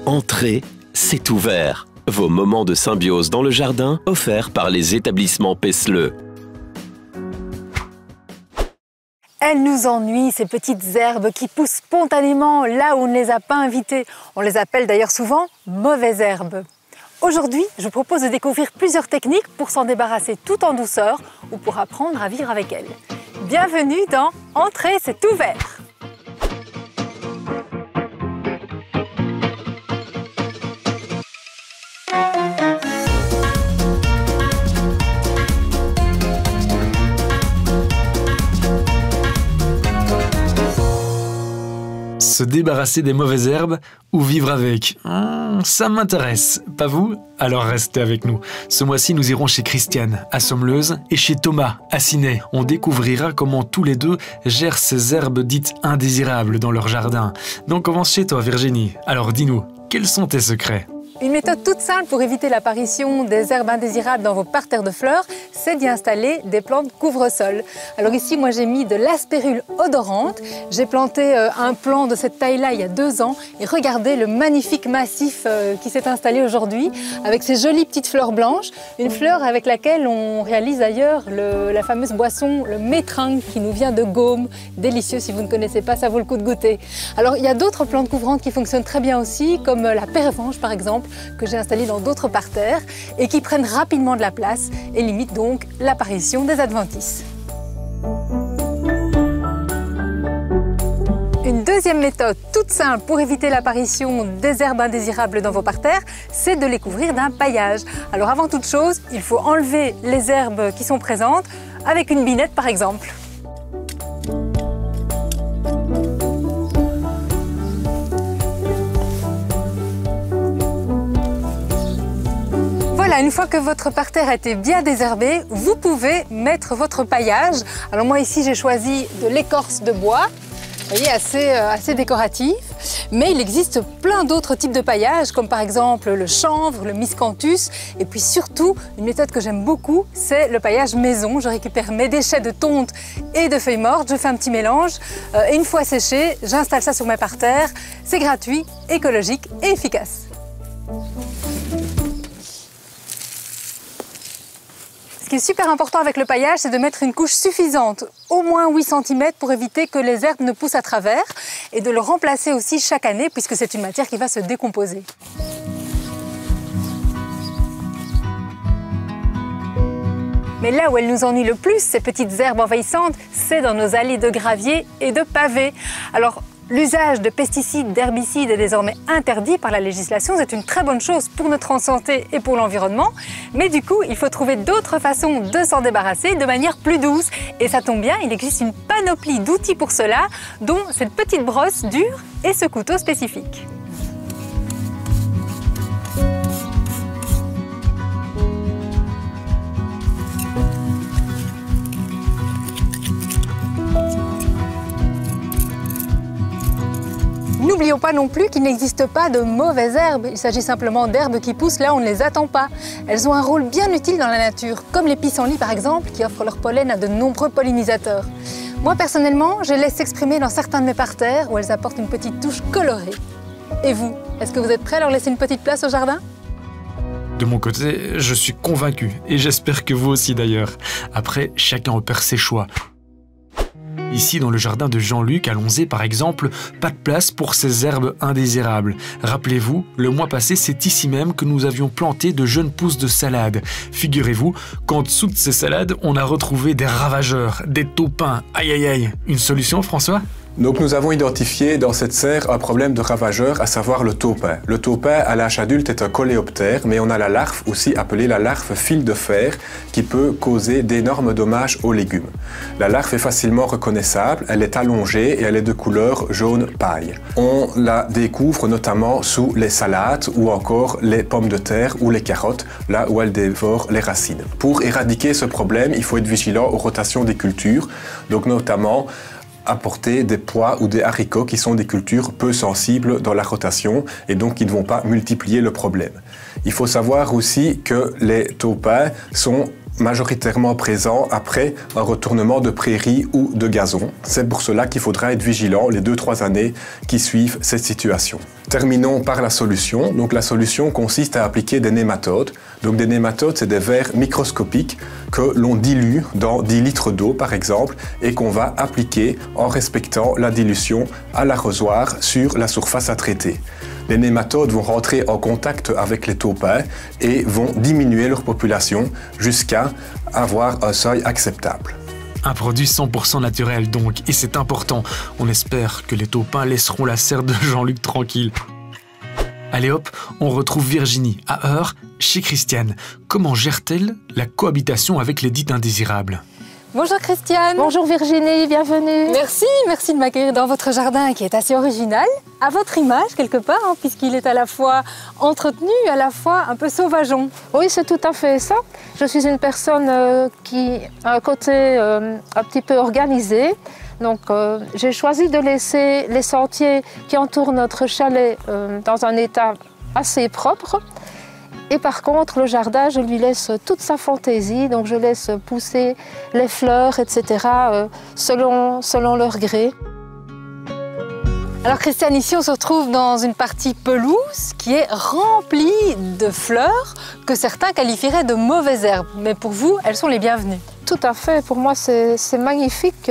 Entrez, c'est ouvert. Vos moments de symbiose dans le jardin offerts par les établissements Pesseleu. Elles nous ennuient, ces petites herbes qui poussent spontanément là où on ne les a pas invitées. On les appelle d'ailleurs souvent mauvaises herbes. Aujourd'hui, je vous propose de découvrir plusieurs techniques pour s'en débarrasser tout en douceur ou pour apprendre à vivre avec elles. Bienvenue dans Entrez, c'est ouvert. Se débarrasser des mauvaises herbes ou vivre avec? Ça m'intéresse, pas vous? Alors restez avec nous. Ce mois-ci, nous irons chez Christiane, à Sommeuse, et chez Thomas, à Ciney. On découvrira comment tous les deux gèrent ces herbes dites indésirables dans leur jardin. Mais on commence chez toi, Virginie. Alors dis-nous, quels sont tes secrets? Une méthode toute simple pour éviter l'apparition des herbes indésirables dans vos parterres de fleurs, c'est d'y installer des plantes couvre-sol. Alors ici, moi j'ai mis de l'aspérule odorante. J'ai planté un plant de cette taille-là il y a 2 ans et regardez le magnifique massif qui s'est installé aujourd'hui avec ces jolies petites fleurs blanches. Une fleur avec laquelle on réalise d'ailleurs la fameuse boisson, le métringue qui nous vient de Gaume. Délicieux, si vous ne connaissez pas, ça vaut le coup de goûter. Alors il y a d'autres plantes couvrantes qui fonctionnent très bien aussi, comme la pervenche par exemple, que j'ai installé dans d'autres parterres et qui prennent rapidement de la place et limitent donc l'apparition des adventices. Une deuxième méthode toute simple pour éviter l'apparition des herbes indésirables dans vos parterres, c'est de les couvrir d'un paillage. Alors avant toute chose, il faut enlever les herbes qui sont présentes avec une binette par exemple. Une fois que votre parterre a été bien désherbé, vous pouvez mettre votre paillage. Alors moi ici j'ai choisi de l'écorce de bois, vous voyez, assez décoratif. Mais il existe plein d'autres types de paillage, comme par exemple le chanvre, le miscanthus. Et puis surtout, une méthode que j'aime beaucoup, c'est le paillage maison. Je récupère mes déchets de tonte et de feuilles mortes, je fais un petit mélange. Et une fois séché, j'installe ça sur mes parterres. C'est gratuit, écologique et efficace. Ce qui est super important avec le paillage, c'est de mettre une couche suffisante, au moins 8 cm, pour éviter que les herbes ne poussent à travers et de le remplacer aussi chaque année puisque c'est une matière qui va se décomposer. Mais là où elles nous ennuient le plus, ces petites herbes envahissantes, c'est dans nos allées de gravier et de pavés. Alors, l'usage de pesticides, d'herbicides est désormais interdit par la législation. C'est une très bonne chose pour notre santé et pour l'environnement. Mais du coup, il faut trouver d'autres façons de s'en débarrasser de manière plus douce. Et ça tombe bien, il existe une panoplie d'outils pour cela, dont cette petite brosse dure et ce couteau spécifique. N'oublions pas non plus qu'il n'existe pas de mauvaises herbes. Il s'agit simplement d'herbes qui poussent là où on ne les attend pas. Elles ont un rôle bien utile dans la nature, comme les pissenlits par exemple, qui offrent leur pollen à de nombreux pollinisateurs. Moi personnellement, je les laisse s'exprimer dans certains de mes parterres où elles apportent une petite touche colorée. Et vous, est-ce que vous êtes prêts à leur laisser une petite place au jardin ? De mon côté, je suis convaincu, et j'espère que vous aussi d'ailleurs. Après, chacun opère ses choix. Ici, dans le jardin de Jean-Luc, à Lonzé par exemple, pas de place pour ces herbes indésirables. Rappelez-vous, le mois passé, c'est ici même que nous avions planté de jeunes pousses de salade. Figurez-vous qu'en dessous de ces salades, on a retrouvé des ravageurs, des taupins. Aïe aïe aïe. Une solution, François ? Donc nous avons identifié dans cette serre un problème de ravageur, à savoir le taupin. Le taupin à l'âge adulte est un coléoptère, mais on a la larve aussi appelée la larve fil de fer qui peut causer d'énormes dommages aux légumes. La larve est facilement reconnaissable, elle est allongée et elle est de couleur jaune paille. On la découvre notamment sous les salades ou encore les pommes de terre ou les carottes, là où elle dévore les racines. Pour éradiquer ce problème, il faut être vigilant aux rotations des cultures, donc notamment apporter des pois ou des haricots qui sont des cultures peu sensibles dans la rotation et donc qui ne vont pas multiplier le problème. Il faut savoir aussi que les taupins sont majoritairement présents après un retournement de prairie ou de gazon. C'est pour cela qu'il faudra être vigilant les 2-3 années qui suivent cette situation. Terminons par la solution. Donc la solution consiste à appliquer des nématodes. Donc des nématodes, c'est des vers microscopiques que l'on dilue dans 10 litres d'eau par exemple et qu'on va appliquer en respectant la dilution à l'arrosoir sur la surface à traiter. Les nématodes vont rentrer en contact avec les taupins et vont diminuer leur population jusqu'à avoir un seuil acceptable. Un produit 100% naturel donc, et c'est important. On espère que les taupins laisseront la serre de Jean-Luc tranquille. Allez hop, on retrouve Virginie à Heure, chez Christiane. Comment gère-t-elle la cohabitation avec les dites indésirables ? Bonjour Christiane. Bonjour Virginie, bienvenue. Merci de m'accueillir dans votre jardin qui est assez original, à votre image quelque part, hein, puisqu'il est à la fois entretenu, à la fois un peu sauvageon. Oui, c'est tout à fait ça. Je suis une personne qui a un côté un petit peu organisé. Donc j'ai choisi de laisser les sentiers qui entourent notre chalet dans un état assez propre. Et par contre, le jardin, je lui laisse toute sa fantaisie, donc je laisse pousser les fleurs, etc., selon leur gré. Alors Christiane, ici on se retrouve dans une partie pelouse qui est remplie de fleurs que certains qualifieraient de mauvaises herbes. Mais pour vous, elles sont les bienvenues. Tout à fait, pour moi c'est magnifique,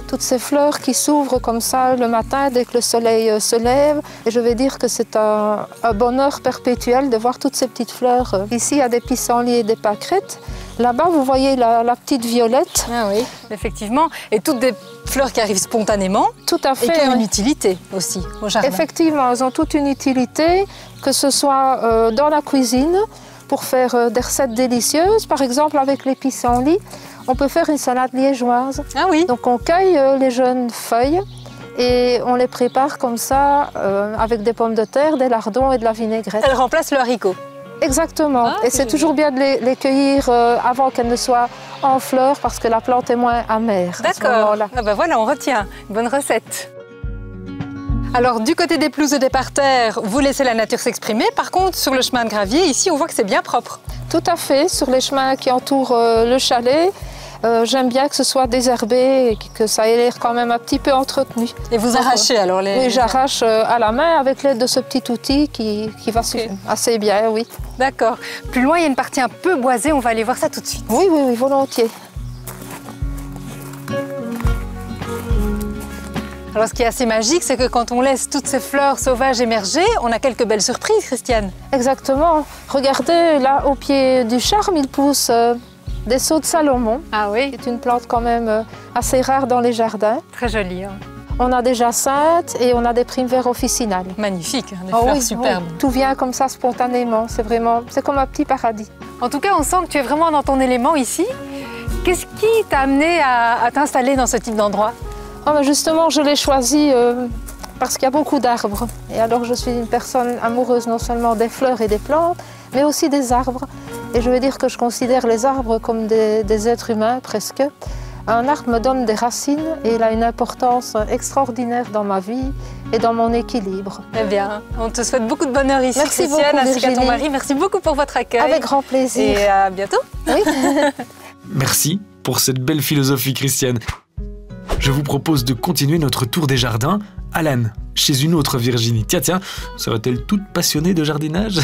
toutes ces fleurs qui s'ouvrent comme ça le matin dès que le soleil se lève. Et je vais dire que c'est un bonheur perpétuel de voir toutes ces petites fleurs. Ici il y a des pissenlits et des pâquerettes. Là-bas vous voyez la petite violette. Ah oui, effectivement. Et toutes des fleurs qui arrivent spontanément. Tout à fait. Et qui ont une utilité aussi au jardin. Effectivement, elles ont toute une utilité, que ce soit dans la cuisine, pour faire des recettes délicieuses. Par exemple avec les pissenlits, on peut faire une salade liégeoise. Ah oui. Donc on cueille les jeunes feuilles et on les prépare comme ça avec des pommes de terre, des lardons et de la vinaigrette. Elles remplacent le haricot. Exactement. Ah, et c'est toujours bien de les cueillir avant qu'elles ne soient en fleurs parce que la plante est moins amère. D'accord. Ah ben voilà, on retient. Bonne recette. Alors du côté des pelouses et des parterres, vous laissez la nature s'exprimer. Par contre, sur le chemin de gravier, ici, on voit que c'est bien propre. Tout à fait. Sur les chemins qui entourent le chalet, j'aime bien que ce soit désherbé et que ça ait l'air quand même un petit peu entretenu. Et vous arrachez alors les... Oui, j'arrache à la main avec l'aide de ce petit outil qui va assez bien, oui. D'accord. Plus loin, il y a une partie un peu boisée, on va aller voir ça tout de suite. Oui, volontiers. Alors ce qui est assez magique, c'est que quand on laisse toutes ces fleurs sauvages émerger, on a quelques belles surprises, Christiane. Exactement. Regardez, là, au pied du charme, il pousse des sauts de Salomon. Ah oui. C'est une plante quand même assez rare dans les jardins. Très jolie. Hein. On a des jacinthes et on a des primevères officinales. Magnifique, hein, des fleurs superbes. Oui. Tout vient comme ça spontanément. C'est comme un petit paradis. En tout cas, on sent que tu es vraiment dans ton élément ici. Qu'est-ce qui t'a amené à t'installer dans ce type d'endroit ? Justement, je l'ai choisi parce qu'il y a beaucoup d'arbres. Et alors, je suis une personne amoureuse non seulement des fleurs et des plantes, mais aussi des arbres. Et je veux dire que je considère les arbres comme des êtres humains, presque. Un arbre me donne des racines et il a une importance extraordinaire dans ma vie et dans mon équilibre. Eh bien, on te souhaite beaucoup de bonheur ici, Merci Christiane, beaucoup, ainsi qu'à ton Virginie. mari. Merci beaucoup pour votre accueil. Avec grand plaisir. Et à bientôt. Oui. Merci pour cette belle philosophie, Christiane. Je vous propose de continuer notre tour des jardins. Alan, chez une autre Virginie. Tiens, serait-elle toute passionnée de jardinage?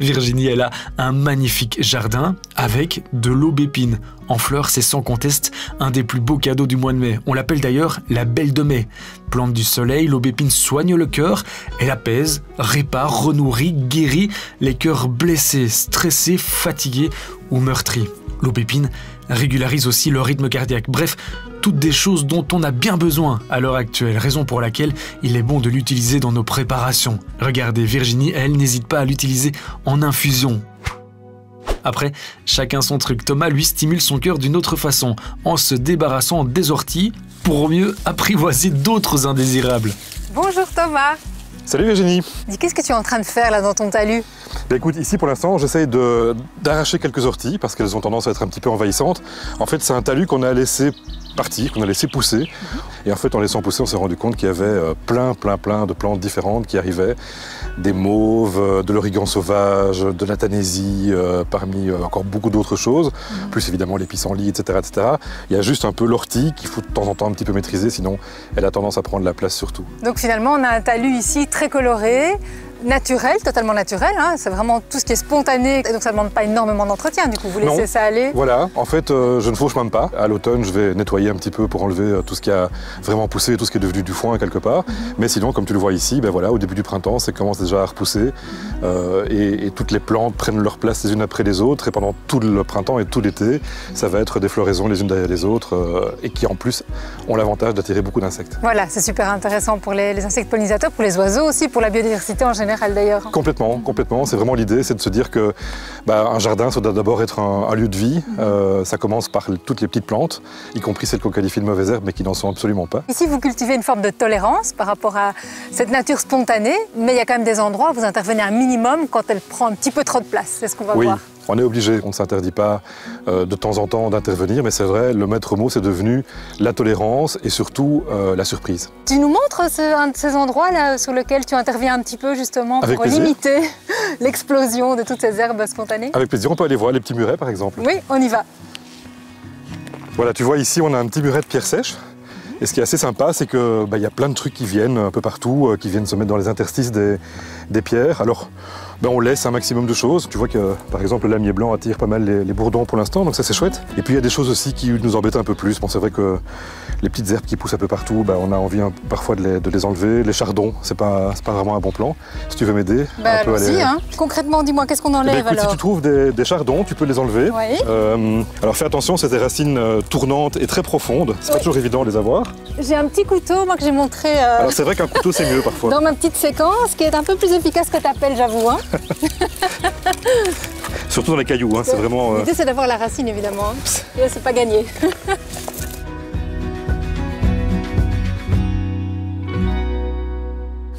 Virginie, elle a un magnifique jardin avec de l'aubépine. En fleurs, c'est sans conteste un des plus beaux cadeaux du mois de mai. On l'appelle d'ailleurs la belle de mai. Plante du soleil, l'aubépine soigne le cœur. Elle apaise, répare, renourrit, guérit les cœurs blessés, stressés, fatigués ou meurtris. L'aubépine régularise aussi le rythme cardiaque. Bref, toutes des choses dont on a bien besoin à l'heure actuelle, raison pour laquelle il est bon de l'utiliser dans nos préparations. Regardez, Virginie, elle n'hésite pas à l'utiliser en infusion. Après, chacun son truc. Thomas, lui, stimule son cœur d'une autre façon, en se débarrassant des orties pour mieux apprivoiser d'autres indésirables. Bonjour Thomas. Salut Virginie. Dis, qu'est-ce que tu es en train de faire là dans ton talus? Écoute, ici pour l'instant, j'essaye d'arracher quelques orties parce qu'elles ont tendance à être un petit peu envahissantes. En fait, c'est un talus qu'on a laissé partir, qu'on a laissé pousser. Et en fait, en laissant pousser, on s'est rendu compte qu'il y avait plein de plantes différentes qui arrivaient. Des mauves, de l'origan sauvage, de la tanésie, parmi encore beaucoup d'autres choses. Plus évidemment les pissenlits, etc., etc. Il y a juste un peu l'ortie qu'il faut de temps en temps un petit peu maîtriser, sinon elle a tendance à prendre la place surtout. Donc finalement, on a un talus ici très coloré, naturel, totalement naturel, hein. C'est vraiment tout ce qui est spontané, et donc ça ne demande pas énormément d'entretien, du coup, vous laissez ça aller. Voilà, en fait, je ne fauche même pas. À l'automne, je vais nettoyer un petit peu pour enlever tout ce qui a vraiment poussé, tout ce qui est devenu du foin quelque part. Mais sinon, comme tu le vois ici, ben voilà, au début du printemps, ça commence déjà à repousser et toutes les plantes prennent leur place les unes après les autres et pendant tout le printemps et tout l'été, ça va être des floraisons les unes derrière les autres et qui en plus ont l'avantage d'attirer beaucoup d'insectes. Voilà, c'est super intéressant pour les insectes pollinisateurs, pour les oiseaux aussi, pour la biodiversité en général. D'ailleurs. Complètement. C'est vraiment l'idée, c'est de se dire que un jardin, ça doit d'abord être un lieu de vie. Ça commence par toutes les petites plantes, y compris celles qu'on qualifie de mauvaises herbes, mais qui n'en sont absolument pas. Ici, vous cultivez une forme de tolérance par rapport à cette nature spontanée, mais il y a quand même des endroits où vous intervenez un minimum quand elle prend un petit peu trop de place. C'est ce qu'on va voir. On est obligé, on ne s'interdit pas de temps en temps d'intervenir, mais c'est vrai, le maître mot, c'est devenu la tolérance et surtout la surprise. Tu nous montres un de ces endroits là sur lesquels tu interviens un petit peu justement pour limiter l'explosion de toutes ces herbes spontanées? Avec plaisir, on peut aller voir les petits murets par exemple. Oui, on y va. Voilà, tu vois ici, on a un petit muret de pierre sèche. Et ce qui est assez sympa, c'est qu'il y a plein de trucs qui viennent un peu partout, qui viennent se mettre dans les interstices des pierres. Alors, on laisse un maximum de choses. Tu vois que, par exemple, le lamier blanc attire pas mal les bourdons pour l'instant, donc ça c'est chouette. Et puis il y a des choses aussi qui nous embêtent un peu plus. Bon, c'est vrai que les petites herbes qui poussent un peu partout, on a envie parfois de les enlever. Les chardons, c'est pas vraiment un bon plan. Si tu veux m'aider, un peu aller... hein. Concrètement, dis-moi, qu'est-ce qu'on enlève alors? Si tu trouves des chardons, tu peux les enlever. Oui. Alors fais attention, c'est des racines tournantes et très profondes. C'est pas toujours évident de les avoir. J'ai un petit couteau, moi, que j'ai montré Alors c'est vrai qu'un couteau, c'est mieux parfois. Dans ma petite séquence, qui est un peu plus efficace que ta pelle, j'avoue. Hein. Surtout dans les cailloux, hein, c'est vraiment... L'idée, c'est d'avoir la racine, évidemment. Hein. Et là, c'est pas gagné.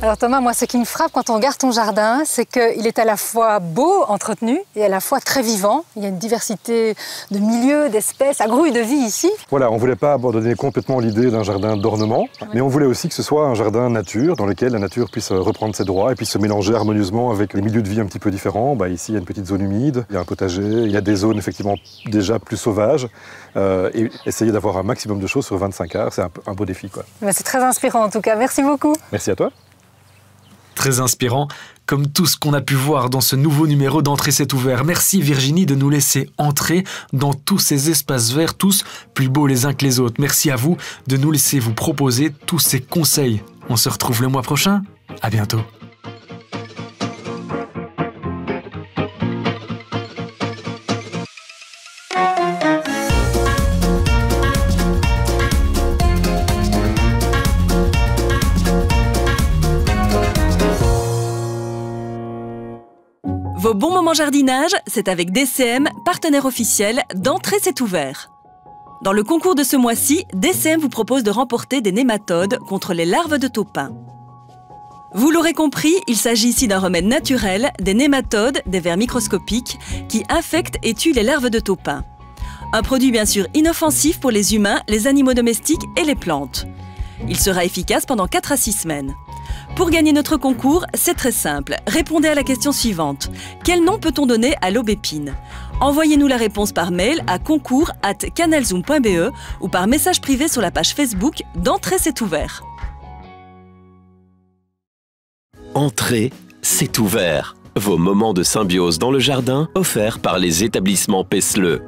Alors Thomas, moi, ce qui me frappe quand on regarde ton jardin, c'est qu'il est à la fois beau, entretenu, et à la fois très vivant. Il y a une diversité de milieux, d'espèces, ça grouille de vie ici. Voilà, on ne voulait pas abandonner complètement l'idée d'un jardin d'ornement, mais on voulait aussi que ce soit un jardin nature, dans lequel la nature puisse reprendre ses droits et puis se mélanger harmonieusement avec les milieux de vie un petit peu différents. Ici, il y a une petite zone humide, il y a un potager, il y a des zones effectivement déjà plus sauvages. Et essayer d'avoir un maximum de choses sur 25 arts, c'est un beau défi, quoi. C'est très inspirant en tout cas. Merci beaucoup. Merci à toi. Très inspirant, comme tout ce qu'on a pu voir dans ce nouveau numéro d'Entrée c'est ouvert. Merci Virginie de nous laisser entrer dans tous ces espaces verts, tous plus beaux les uns que les autres. Merci à vous de nous laisser vous proposer tous ces conseils. On se retrouve le mois prochain. À bientôt. Vos bons moments jardinage, c'est avec DCM, partenaire officiel d'Entrée c'est ouvert. Dans le concours de ce mois-ci, DCM vous propose de remporter des nématodes contre les larves de taupin. Vous l'aurez compris, il s'agit ici d'un remède naturel, des nématodes, des vers microscopiques, qui infectent et tuent les larves de taupin. Un produit bien sûr inoffensif pour les humains, les animaux domestiques et les plantes. Il sera efficace pendant 4 à 6 semaines. Pour gagner notre concours, c'est très simple. Répondez à la question suivante. Quel nom peut-on donner à l'aubépine? Envoyez-nous la réponse par mail à concours@canalzoom.be ou par message privé sur la page Facebook d'Entrée c'est ouvert. Entrée, c'est ouvert. Vos moments de symbiose dans le jardin offerts par les établissements Pesle.